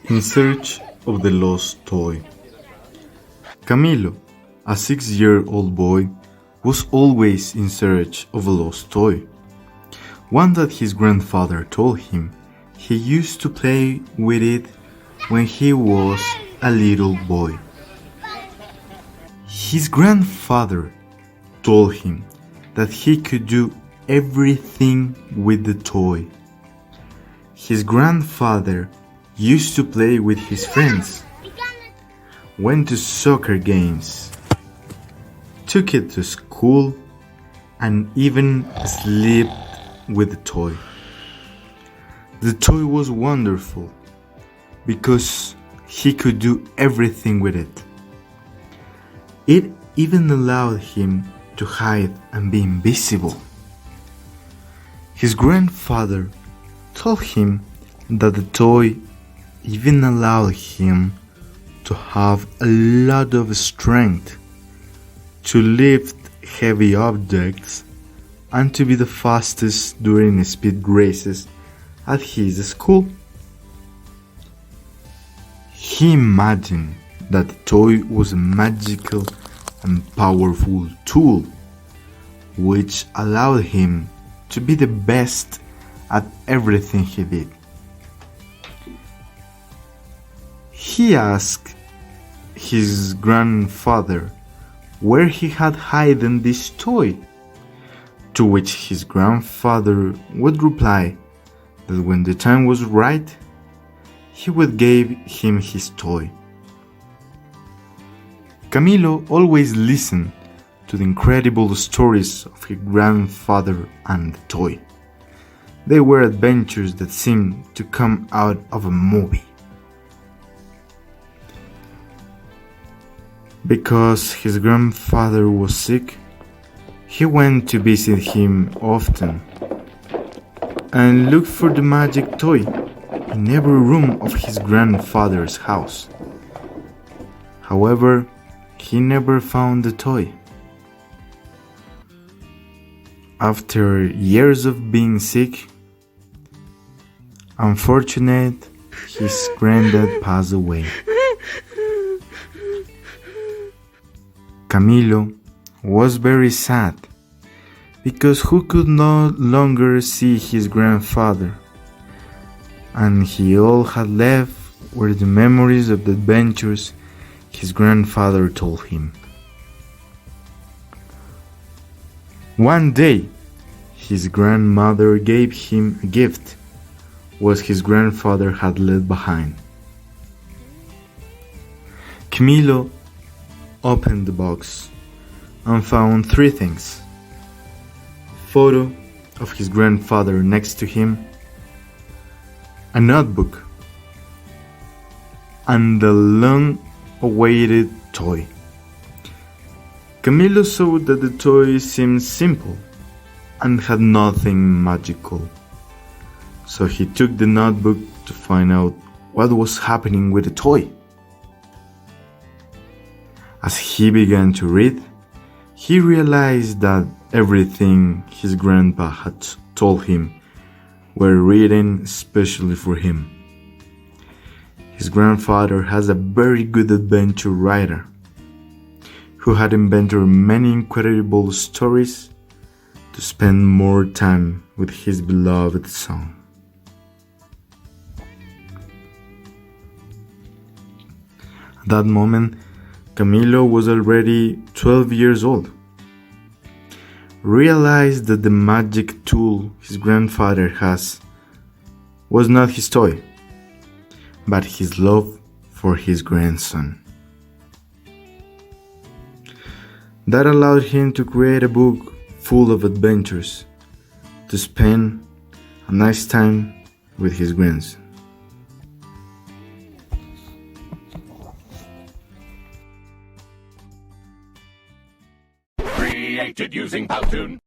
In search of the lost toy. Camilo, a 6-year-old boy, was always in search of a lost toy. One that his grandfather told him he used to play with it when he was a little boy. His grandfather told him that he could do everything with the toy. His grandfather used to play with his friends, went to soccer games, took it to school, and even slept with the toy. The toy was wonderful because he could do everything with it. It even allowed him to hide and be invisible. His grandfather told him that the toy even allowed him to have a lot of strength, to lift heavy objects, and to be the fastest during speed races at his school. He imagined that the toy was a magical and powerful tool which allowed him to be the best at everything he did. He asked his grandfather where he had hidden this toy, to which his grandfather would reply that when the time was right, he would give him his toy. Camilo always listened to the incredible stories of his grandfather and the toy. They were adventures that seemed to come out of a movie. Because his grandfather was sick, he went to visit him often and looked for the magic toy in every room of his grandfather's house. However, he never found the toy. After years of being sick, unfortunately, his granddad passed away. Camilo was very sad because he could no longer see his grandfather, and he all had left were the memories of the adventures his grandfather told him. One day, his grandmother gave him a gift, what his grandfather had left behind. Camilo opened the box and found 3 things: a photo of his grandfather next to him, a notebook, and the long-awaited toy. Camilo saw that the toy seemed simple and had nothing magical, so he took the notebook to find out what was happening with the toy. As he began to read, he realized that everything his grandpa had told him were written especially for him. His grandfather was a very good adventure writer who had invented many incredible stories to spend more time with his beloved son. At that moment, Camilo was already 12 years old. Realized that the magic tool his grandfather has was not his toy, but his love for his grandson. That allowed him to create a book full of adventures to spend a nice time with his grandson. Created using Powtoon.